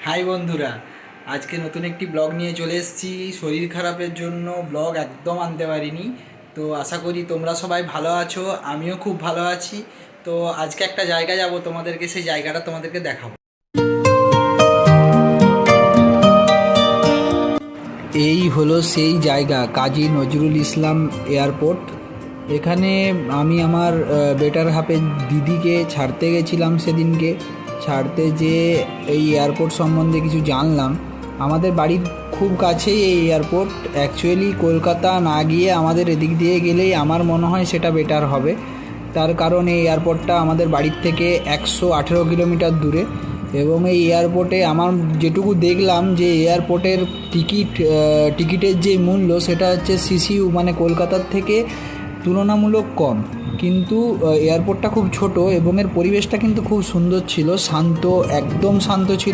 High বন্ধুরা, আজকে নতুন একটি ব্লগ নিয়ে চলে এসেছি। শরীর খারাপের জন্য ব্লগ একদম আনতে পারিনি। তো আশা করি তোমরা সবাই ভালো আছো, আমিও খুব ভালো আছি। তো আজকে একটা জায়গা যাব, তোমাদেরকে সেই জায়গাটা তোমাদেরকে দেখাবো। এই হলো সেই জায়গা, কাজী নজরুল ইসলাম এয়ারপোর্ট। এখানে আমি আমার বেটার হাফের দিদিকে ছাড়তে গেছিলাম। সেদিনকে ছাড়তে যেয়ে এই এয়ারপোর্ট সম্বন্ধে কিছু জানলাম। আমাদের বাড়ির খুব কাছেই এই এয়ারপোর্ট। অ্যাকচুয়ালি কলকাতা না গিয়ে আমাদের এদিক দিয়ে গেলেই আমার মনে হয় সেটা বেটার হবে। তার কারণ এই এয়ারপোর্টটা আমাদের বাড়ির থেকে 118 কিলোমিটার দূরে। এবং এই এয়ারপোর্টে আমার যেটুকু দেখলাম যে এয়ারপোর্টের টিকিটের যে মূল্য সেটা হচ্ছে সিসিউ মানে কলকাতার থেকে তুলনামূলক কম। কিন্তু এয়ারপোর্টটা খুব ছোট এবং এর পরিবেশটা কিন্তু খুব সুন্দর ছিল, শান্ত, একদম শান্ত ছিল।